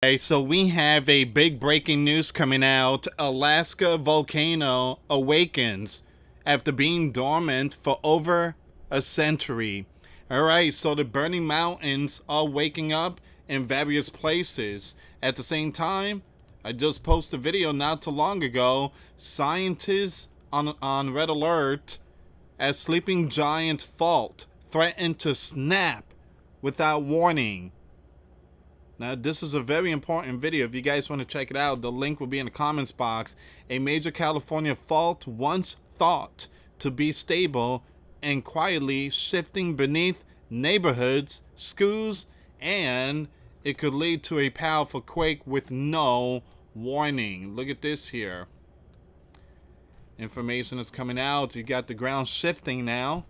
Okay, so we have a big breaking news coming out. Alaska volcano awakens after being dormant for over a century. Alright, so the burning mountains are waking up in various places. At the same time, I just posted a video not too long ago. Scientists on red alert as sleeping giant fault threatened to snap without warning. Now, this is a very important video. If you guys want to check it out, the link will be in the comments box. A major California fault once thought to be stable and quietly shifting beneath neighborhoods, schools, and it could lead to a powerful quake with no warning. Look at this here. Information is coming out. You got the ground shifting now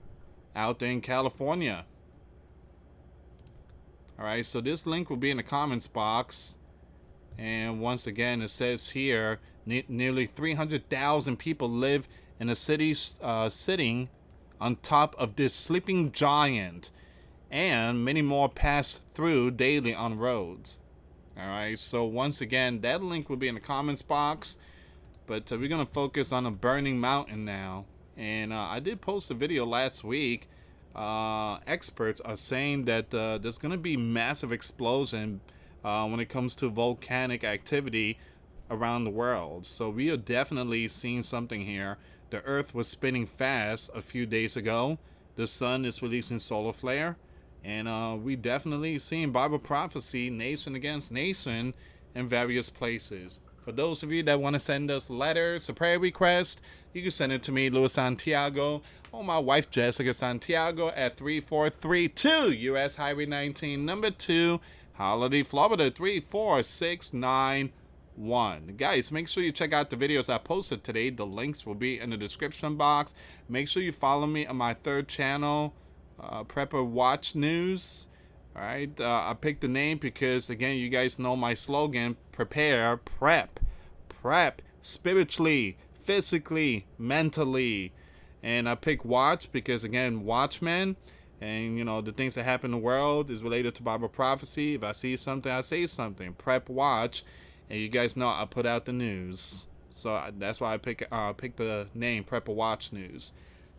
out there in California. Alright, so this link will be in the comments box. And once again, it says here, nearly 300,000 people live in a city sitting on top of this sleeping giant. And many more pass through daily on roads. Alright, so once again, that link will be in the comments box. But we're going to focus on a burning mountain now. And I did post a video last week. Experts are saying that there's going to be massive explosion when it comes to volcanic activity around the world. So we are definitely seeing something here. The earth was spinning fast a few days ago. The sun is releasing solar flare. And we definitely seeing Bible prophecy nation against nation in various places. For those of you that want to send us letters, a prayer request, you can send it to me, US Santiago, or my wife, Jessica Santiago, at 3432 US Highway 19, number 2, Holiday, Florida, 34691. Guys, make sure you check out the videos I posted today. The links will be in the description box. Make sure you follow me on my third channel, Prepper Watch News. Alright, I picked the name because, again, you guys know my slogan, prepare, prep, spiritually, physically, mentally. And I picked watch because, again, watchmen, and, you know, the things that happen in the world is related to Bible prophecy. If I see something, I say something. Prep, watch, and you guys know I put out the news. So that's why I picked the name, Prepper Watch News.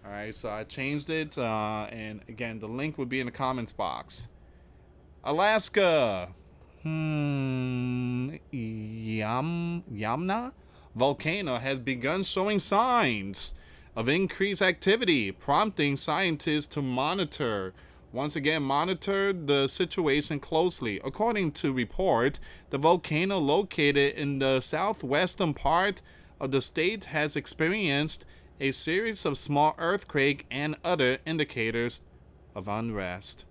Alright, so I changed it, and, again, the link will be in the comments box. Alaska. Iliamna volcano has begun showing signs of increased activity, prompting scientists to monitor the situation closely. According to report, the volcano located in the southwestern part of the state has experienced a series of small earthquakes and other indicators of unrest.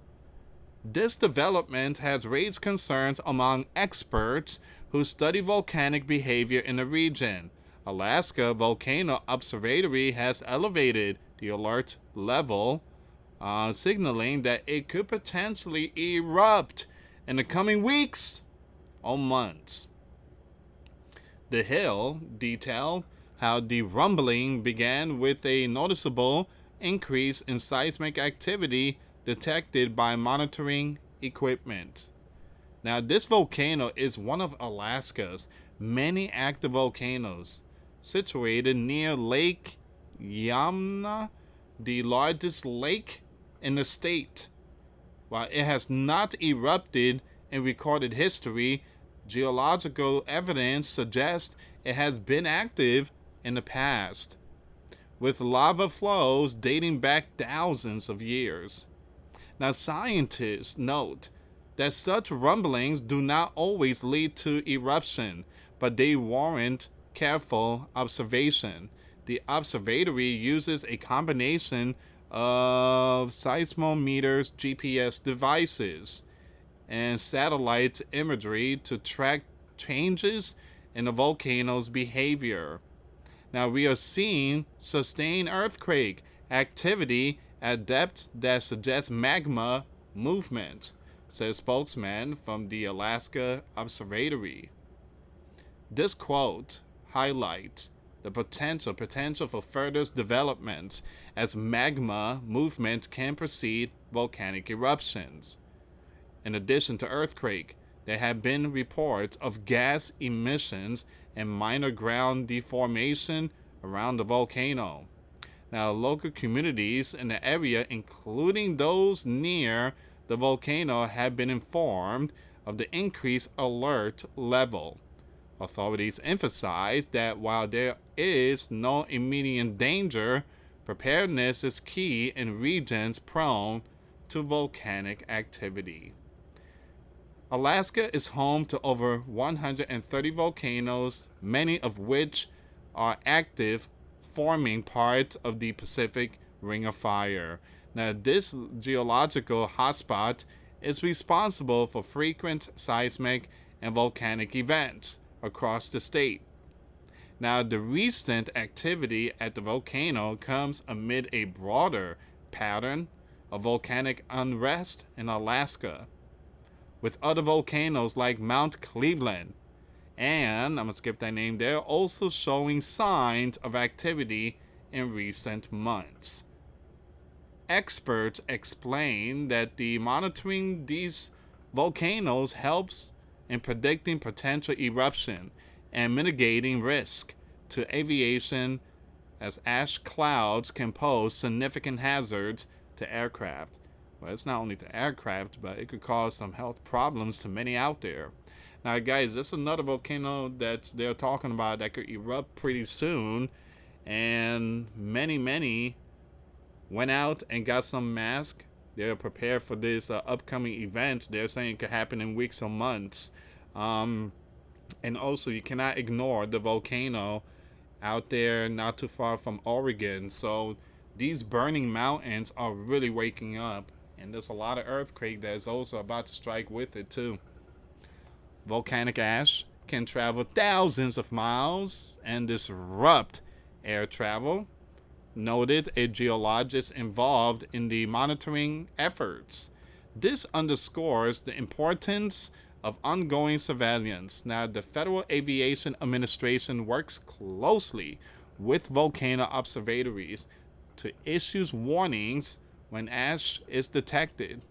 This development has raised concerns among experts who study volcanic behavior in the region. Alaska Volcano Observatory has elevated the alert level, signaling that it could potentially erupt in the coming weeks or months. The Hill detailed how the rumbling began with a noticeable increase in seismic activity detected by monitoring equipment. Now, this volcano is one of Alaska's many active volcanoes, situated near Lake Iliamna, the largest lake in the state. While it has not erupted in recorded history, geological evidence suggests it has been active in the past, with lava flows dating back thousands of years. Now, scientists note that such rumblings do not always lead to eruption, but they warrant careful observation. The observatory uses a combination of seismometers, GPS devices, and satellite imagery to track changes in the volcano's behavior. Now, we are seeing sustained earthquake activity at depths that suggest magma movement, says spokesman from the Alaska Observatory. This quote highlights the potential for further developments as magma movement can precede volcanic eruptions. In addition to earthquake, there have been reports of gas emissions and minor ground deformation around the volcano. Now, local communities in the area, including those near the volcano, have been informed of the increased alert level. Authorities emphasize that while there is no immediate danger, preparedness is key in regions prone to volcanic activity. Alaska is home to over 130 volcanoes, many of which are active, forming part of the Pacific Ring of Fire. Now, this geological hotspot is responsible for frequent seismic and volcanic events across the state. Now, the recent activity at the volcano comes amid a broader pattern of volcanic unrest in Alaska, with other volcanoes like Mount Cleveland, and I'm going to skip that name there, also showing signs of activity in recent months. Experts explain that the monitoring these volcanoes helps in predicting potential eruption and mitigating risk to aviation, as ash clouds can pose significant hazards to aircraft. Well, it's not only to aircraft, but it could cause some health problems to many out there. Now, guys, this is another volcano that they're talking about that could erupt pretty soon, and many went out and got some masks. They're prepared for this upcoming event. They're saying it could happen in weeks or months. And also, you cannot ignore the volcano out there not too far from Oregon. So these burning mountains are really waking up, and there's a lot of earthquake that is also about to strike with it too. Volcanic ash can travel thousands of miles and disrupt air travel, noted a geologist involved in the monitoring efforts. This underscores the importance of ongoing surveillance. Now, the Federal Aviation Administration works closely with volcano observatories to issue warnings when ash is detected.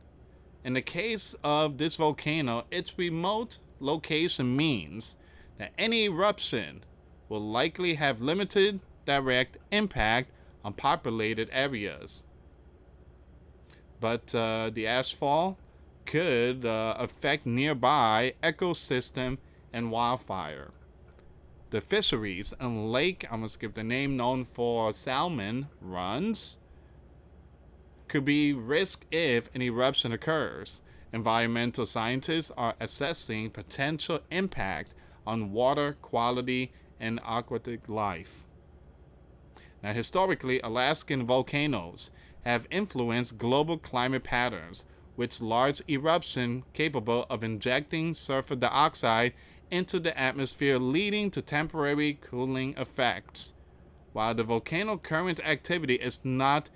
In the case of this volcano, its remote location means that any eruption will likely have limited direct impact on populated areas. But the ashfall could affect nearby ecosystem and wildfire. The fisheries and lake, I'm going to skip the name, known for salmon runs, could be risked if an eruption occurs. Environmental scientists are assessing potential impact on water quality and aquatic life. Now, historically, Alaskan volcanoes have influenced global climate patterns, with large eruptions capable of injecting sulfur dioxide into the atmosphere, leading to temporary cooling effects. While the volcano current activity is not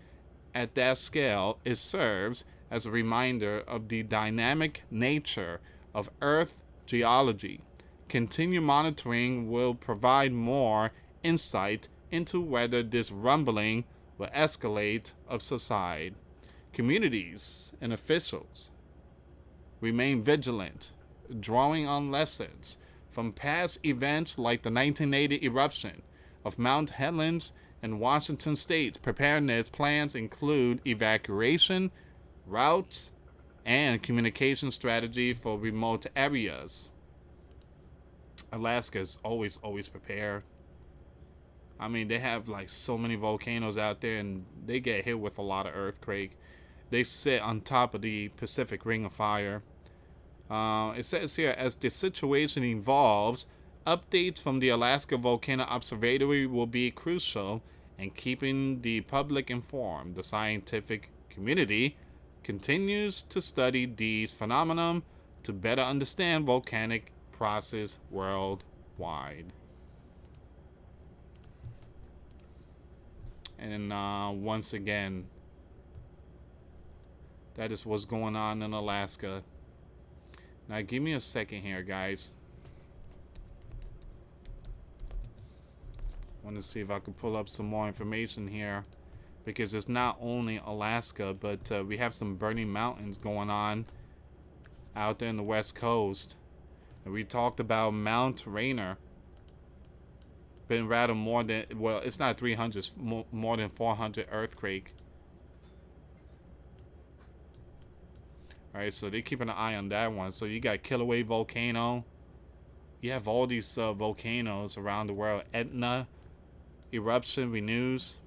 at that scale, it serves as a reminder of the dynamic nature of Earth geology. Continued monitoring will provide more insight into whether this rumbling will escalate or subside. Communities and officials remain vigilant, drawing on lessons from past events like the 1980 eruption of Mount Helens in Washington state. Preparedness plans include evacuation routes and communication strategy for remote areas. Alaska is always prepared. I mean, they have like so many volcanoes out there, and they get hit with a lot of earthquake. They sit on top of the Pacific Ring of Fire. It says here, as the situation evolves, updates from the Alaska Volcano Observatory will be crucial in keeping the public informed. The scientific community continues to study these phenomena to better understand volcanic process worldwide. And once again, that is what's going on in Alaska. Now, give me a second here, guys. I want to see if I can pull up some more information here, because it's not only Alaska, but we have some burning mountains going on out there in the West Coast. And we talked about Mount Rainier. Been rather more than, well, it's not 300, more than 400 earthquake. Alright, so they're keeping an eye on that one. So you got Kilauea Volcano. You have all these volcanoes around the world. Etna, Eruption renews.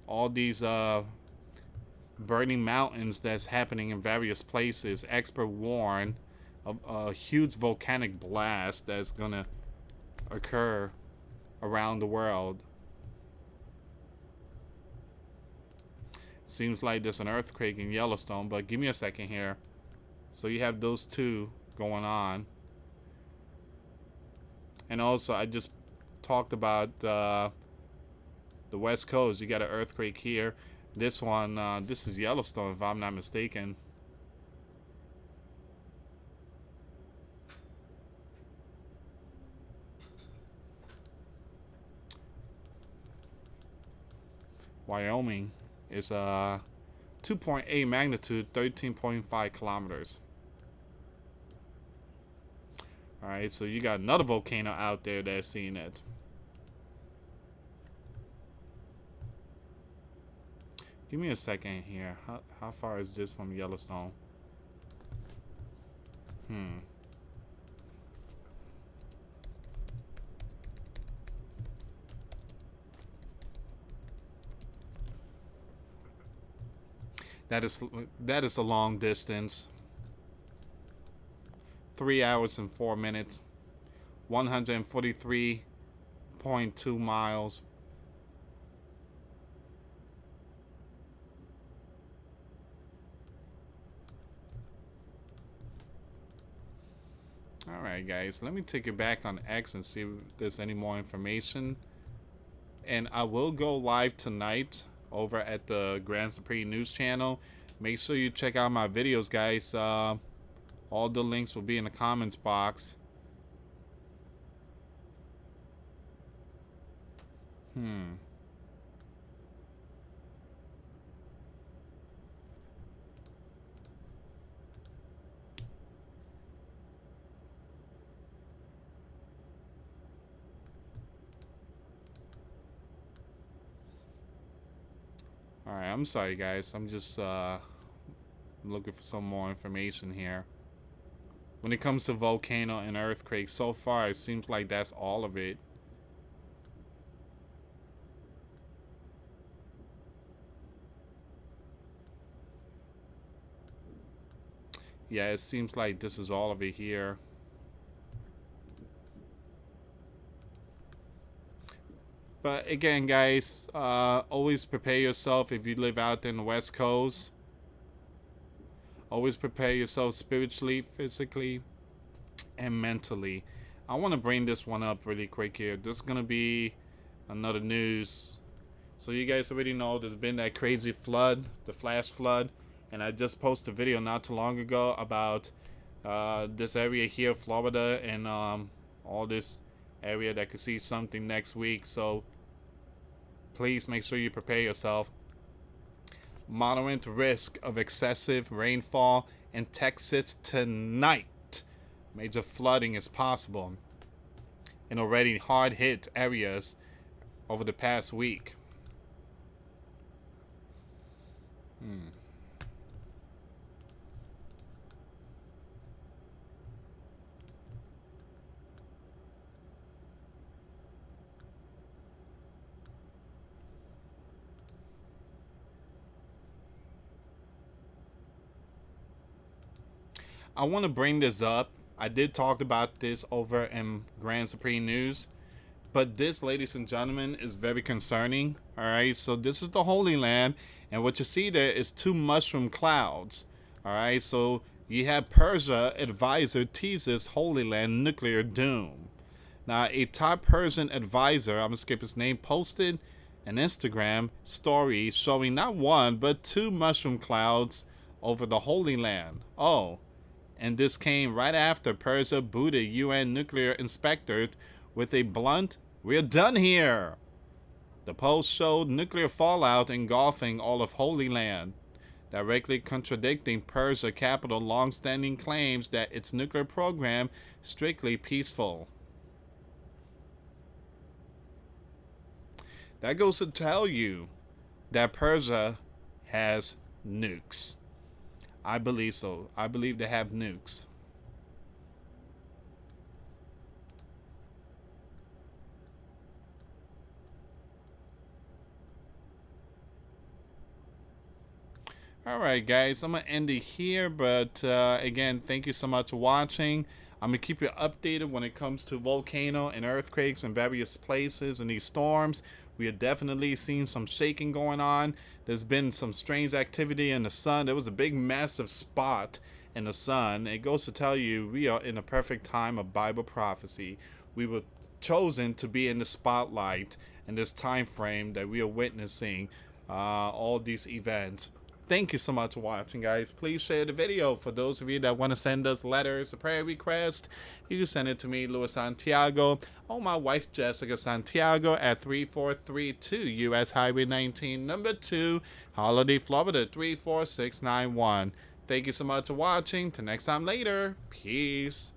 All these burning mountains that's happening in various places. Expert warn a huge volcanic blast that's gonna occur around the world. Seems like there's an earthquake in Yellowstone, but give me a second here. So you have those two going on. And also, I just talked about the West Coast. You got an earthquake here. This one, this is Yellowstone, if I'm not mistaken. Wyoming is 2.8 magnitude, 13.5 kilometers. Alright, so you got another volcano out there that's seeing it. Give me a second here. How far is this from Yellowstone? That is a long distance. 3 hours and 4 minutes. 143.2 miles. Alright guys, let me take it back on X and see if there's any more information. And I will go live tonight over at the Grand Supreme News channel. Make sure you check out my videos, guys. All the links will be in the comments box. Alright, I'm sorry guys. I'm just looking for some more information here. When it comes to volcano and earthquake, so far it seems like that's all of it. Yeah, it seems like this is all of it here. But again, guys, always prepare yourself if you live out in the West Coast. Always prepare yourself spiritually, physically, and mentally. I want to bring this one up really quick here. This is going to be another news. So you guys already know there's been that crazy flood, the flash flood. And I just posted a video not too long ago about this area here, Florida, and all this area that could see something next week. So please make sure you prepare yourself. Moderate risk of excessive rainfall in Texas tonight. Major flooding is possible in already hard hit areas over the past week. I want to bring this up. I did talk about this over in Grand Supreme News, but this, ladies and gentlemen, is very concerning. All right, so this is the Holy Land, and what you see there is two mushroom clouds. All right, so you have Persia advisor teases Holy Land nuclear doom. Now, a top Persian advisor, I'm gonna skip his name, posted an Instagram story showing not one but two mushroom clouds over the Holy Land. And this came right after Persia booted UN nuclear inspector with a blunt, "We're done here." The post showed nuclear fallout engulfing all of Holy Land. directly contradicting Persia's capital long-standing claims that its nuclear program is strictly peaceful. That goes to tell you that Persia has nukes. I believe so. I believe they have nukes. Alright guys, I'm going to end it here, but again, thank you so much for watching. I'm going to keep you updated when it comes to volcano and earthquakes in various places and these storms. We are definitely seeing some shaking going on. There's been some strange activity in the sun. There was a big massive spot in the sun. It goes to tell you we are in a perfect time of Bible prophecy. We were chosen to be in the spotlight in this time frame that we are witnessing all these events. Thank you so much for watching, guys. Please share the video. For those of you that want to send us letters, a prayer request, you can send it to me, US Santiago, or my wife, Jessica Santiago, at 3432 US Highway 19, number 2, Holiday, Florida, 34691. Thank you so much for watching. Till next time later. Peace.